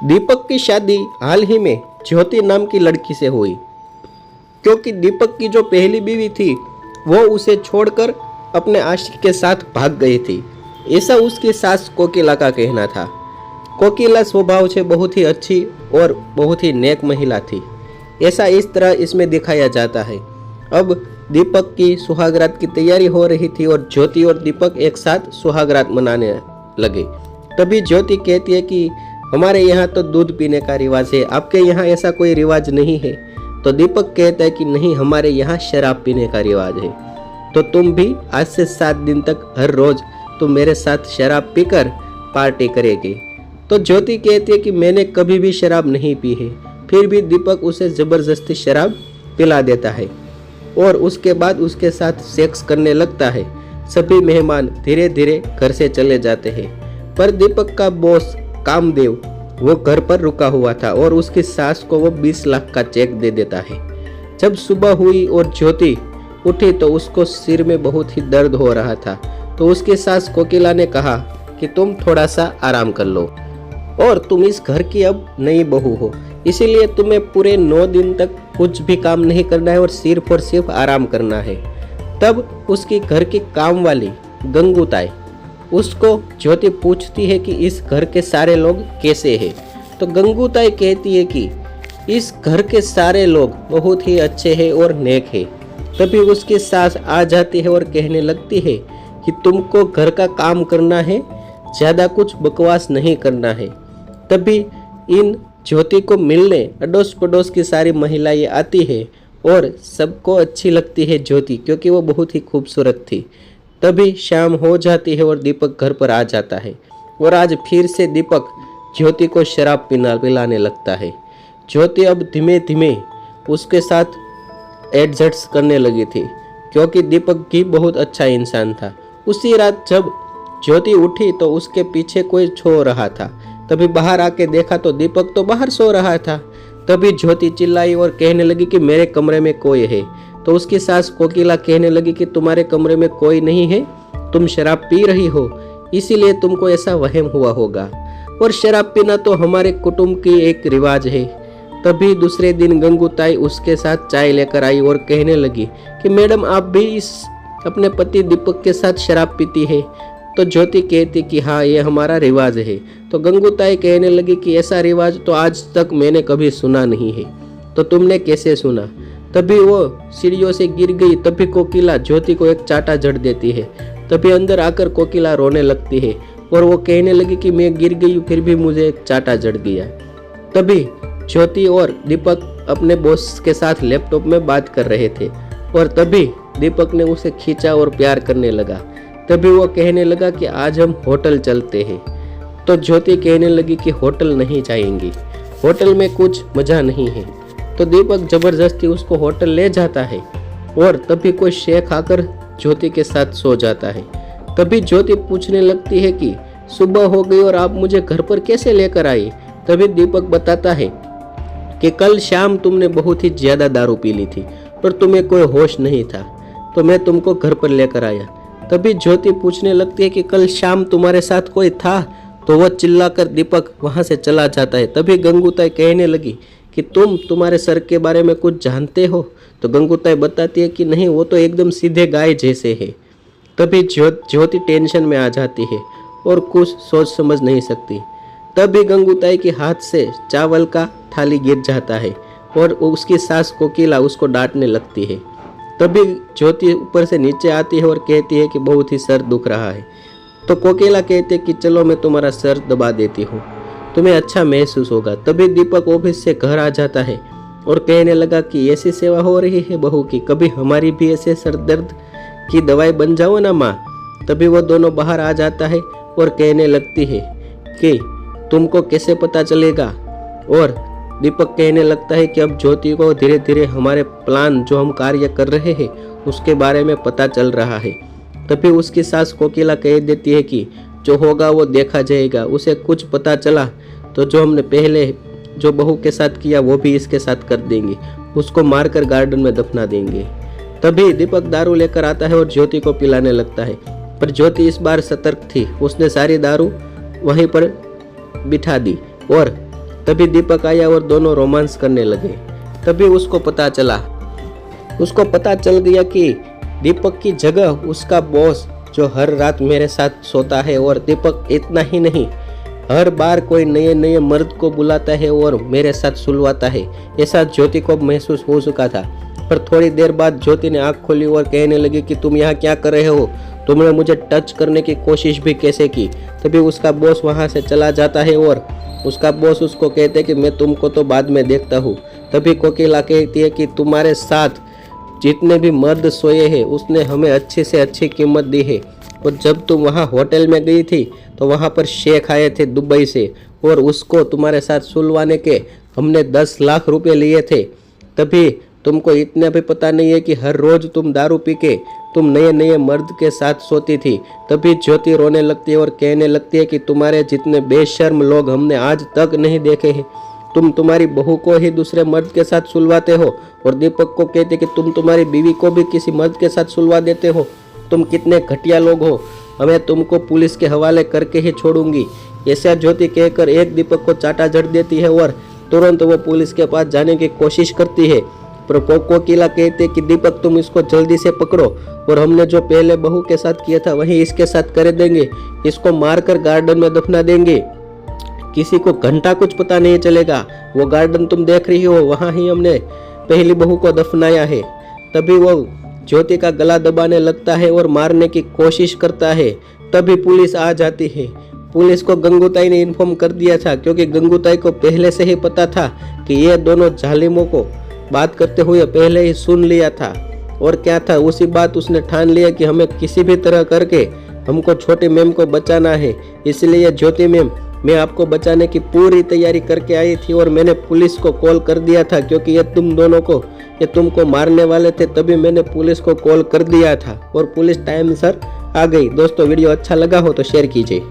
दीपक की शादी हाल ही में ज्योति नाम की लड़की से हुई। क्योंकि दीपक की जो पहली बीवी थी वो उसे छोड़कर अपने आशिक के साथ भाग गई थी, ऐसा उसकी सास कोकिला का कहना था। कोकिला स्वभाव से बहुत ही अच्छी और बहुत ही नेक महिला थी, ऐसा इस तरह इसमें दिखाया जाता है। अब दीपक की सुहागरात की तैयारी हो रही थी और ज्योति और दीपक एक साथ सुहागरात मनाने लगे। तभी ज्योति कहती है कि हमारे यहाँ तो दूध पीने का रिवाज है, आपके यहाँ ऐसा कोई रिवाज नहीं है। तो दीपक कहता है कि नहीं, हमारे यहाँ शराब पीने का रिवाज है। तो तुम भी आज से 7 दिन तक हर रोज तुम मेरे साथ शराब पीकर पार्टी करेगी। तो ज्योति कहती है कि मैंने कभी भी शराब नहीं पी है। फिर भी दीपक उसे जबरदस्ती शराब पिला देता है और उसके बाद उसके साथ सेक्स करने लगता है। सभी मेहमान धीरे धीरे घर से चले जाते हैं, पर दीपक का बॉस कामदेव वो घर पर रुका हुआ था और उसकी सास को वो 20 लाख का चेक दे देता है। जब सुबह हुई और ज्योति उठी तो उसको सिर में बहुत ही दर्द हो रहा था। तो उसकी सास कोकिला ने कहा कि तुम थोड़ा सा आराम कर लो, और तुम इस घर की अब नई बहू हो, इसीलिए तुम्हें पूरे 9 दिन तक कुछ भी काम नहीं करना है और सिर्फ आराम करना है। तब उसकी घर की काम वाली गंगूताई उसको ज्योति पूछती है कि इस घर के सारे लोग कैसे हैं। तो गंगूताई कहती है कि इस घर के सारे लोग बहुत ही अच्छे हैं और नेक हैं। तभी उसकी सास आ जाती है और कहने लगती है कि तुमको घर का काम करना है, ज़्यादा कुछ बकवास नहीं करना है। तभी इन ज्योति को मिलने अड़ोस पड़ोस की सारी महिलाएं आती है और सबको अच्छी लगती है ज्योति, क्योंकि वो बहुत ही खूबसूरत थी। तभी शाम हो जाती है और दीपक घर पर आ जाता है और आज फिर से दीपक ज्योति को शराब पिलाने लगता है। ज्योति अब धीमे धीमे उसके साथ एडजस्ट करने लगी थी, क्योंकि दीपक भी बहुत अच्छा इंसान था। उसी रात जब ज्योति उठी तो उसके पीछे कोई सो रहा था। तभी बाहर आके देखा तो दीपक तो बाहर सो रहा था। तभी ज्योति चिल्लाई और कहने लगी कि मेरे कमरे में कोई है। तो उसकी सास कोकिला कहने लगी कि तुम्हारे कमरे में कोई नहीं है, तुम शराब पी रही हो, इसीलिए तुमको ऐसा वहम हुआ होगा, और शराब पीना तो हमारे कुटुंब की एक रिवाज है। तभी दूसरे दिन गंगूताई उसके साथ चाय लेकर आई और कहने लगी कि मैडम आप भी इस अपने पति दीपक के साथ शराब पीती है। तो ज्योति कहती कि हाँ, ये हमारा रिवाज है। तो गंगूताई कहने लगी कि ऐसा रिवाज तो आज तक मैंने कभी सुना नहीं है, तो तुमने कैसे सुना। तभी वो सीढ़ियों से गिर गई। तभी कोकिला ज्योति को एक चाटा जड़ देती है। तभी अंदर आकर कोकिला रोने लगती है और वो कहने लगी कि मैं गिर गई फिर भी मुझे एक चाटा जड़ गया। तभी ज्योति और दीपक अपने बॉस के साथ लैपटॉप में बात कर रहे थे और तभी दीपक ने उसे खींचा और प्यार करने लगा। तभी वो कहने लगा कि आज हम होटल चलते हैं। तो ज्योति कहने लगी कि होटल नहीं जाएंगी, होटल में कुछ मजा नहीं है। तो दीपक जबरदस्ती उसको होटल ले जाता है और तभी कोई शेख आकर ज्योति के साथ सो जाता है। तभी ज्योति पूछने लगती है कि सुबह हो गई और आप मुझे घर पर कैसे लेकर आई। तभी दीपक बताता है कि कल शाम तुमने बहुत ही ज्यादा दारू पी ली थी पर तुम्हें कोई होश नहीं था, तो मैं तुमको घर पर लेकर आया। तभी ज्योति पूछने लगती है कि कल शाम तुम्हारे साथ कोई था। तो वह चिल्लाकर दीपक वहां से चला जाता है। तभी गंगूताई कहने लगी कि तुम्हारे सर के बारे में कुछ जानते हो। तो गंगूताई बताती है कि नहीं, वो तो एकदम सीधे गाय जैसे है। तभी ज्योति टेंशन में आ जाती है और कुछ सोच समझ नहीं सकती। तभी गंगूताई के हाथ से चावल का थाली गिर जाता है और उसकी सास कोकिला उसको डांटने लगती है। तभी ज्योति ऊपर से नीचे आती है और कहती है कि बहुत ही सर दुख रहा है। तो कोकिला कहते कि चलो मैं तुम्हारा सर दबा देती हूँ, तुम्हें अच्छा महसूस होगा। तभी दीपक ऑफिस से घर आ जाता है और कहने लगा कि ऐसी सेवा हो रही है बहू की, कभी हमारी भी ऐसे सर दर्द की दवाई बन जाओ ना माँ। तभी वो दोनों बाहर आ जाता है और कहने लगती है कि तुमको कैसे पता चलेगा। और दीपक कहने लगता है कि अब ज्योति को धीरे धीरे हमारे प्लान जो हम कार्य कर रहे हैं उसके बारे में पता चल रहा है। तभी उसकी सास कोकिला कह देती है कि जो होगा वो देखा जाएगा, उसे कुछ पता चला तो जो हमने पहले जो बहू के साथ किया वो भी इसके साथ कर देंगे, उसको मारकर गार्डन में दफना देंगे। तभी दीपक दारू लेकर आता है और ज्योति को पिलाने लगता है, पर ज्योति इस बार सतर्क थी। उसने सारी दारू वहीं पर बिठा दी और तभी दीपक आया और दोनों रोमांस करने लगे। तभी उसको पता चल गया कि दीपक की जगह उसका बॉस जो हर रात मेरे साथ सोता है, और दीपक इतना ही नहीं, हर बार कोई नए मर्द को बुलाता है और मेरे साथ सुलवाता है। ऐसा ज्योति को महसूस हो चुका था। पर थोड़ी देर बाद ज्योति ने आंख खोली और कहने लगी कि तुम यहाँ क्या कर रहे हो? तुमने मुझे टच करने की कोशिश भी कैसे की? तभी उसका बॉस वहाँ से चला जाता है और उसका बॉस उसको कहते कि मैं तुमको तो बाद में देखता हूँ। तभी कोकिला कहती है कि तुम्हारे साथ जितने भी मर्द सोए हैं उसने हमें अच्छी से अच्छी कीमत दी है, और जब तुम वहाँ होटल में गई थी तो वहाँ पर शेख आए थे दुबई से, और उसको तुम्हारे साथ सुलवाने के हमने 10 लाख रुपए लिए थे। तभी तुमको इतना भी पता नहीं है कि हर रोज तुम दारू पी के तुम नए मर्द के साथ सोती थी। तभी ज्योति रोने लगती है और कहने लगती है कि तुम्हारे जितने बेशर्म लोग हमने आज तक नहीं देखे हैं। तुम तुम्हारी बहू को ही दूसरे मर्द के साथ सुलवाते हो, और दीपक को कहते कि तुम तुम्हारी बीवी को भी किसी मर्द के साथ सुलवा देते हो। तुम कितने घटिया लोग हो, हमें तुमको पुलिस के हवाले करके ही छोड़ूंगी। ऐसा ज्योति कहकर एक दीपक को चाटा जड़ देती है और तुरंत वो पुलिस के पास जाने की कोशिश करती है। पर कोकिला कहते कि दीपक तुम इसको जल्दी से पकड़ो, और हमने जो पहले बहू के साथ किया था वही इसके साथ कर देंगे। इसको मारकर गार्डन में दफना देंगे, किसी को घंटा कुछ पता नहीं चलेगा। वो गार्डन तुम देख रही हो, वहाँ ही हमने पहली बहू को दफनाया है। तभी वो ज्योति का गला दबाने लगता है और मारने की कोशिश करता है। तभी पुलिस आ जाती है। पुलिस को गंगूताई ने इन्फॉर्म कर दिया था, क्योंकि गंगूताई को पहले से ही पता था कि ये दोनों जालिमों को बात करते हुए पहले ही सुन लिया था। और क्या था, उसी बात उसने ठान लिया कि हमें किसी भी तरह करके हमको छोटी मैम को बचाना है। इसलिए ज्योति मैम, मैं आपको बचाने की पूरी तैयारी करके आई थी, और मैंने पुलिस को कॉल कर दिया था क्योंकि ये तुमको मारने वाले थे। तभी मैंने पुलिस को कॉल कर दिया था और पुलिस टाइम सर आ गई। दोस्तों, वीडियो अच्छा लगा हो तो शेयर कीजिए।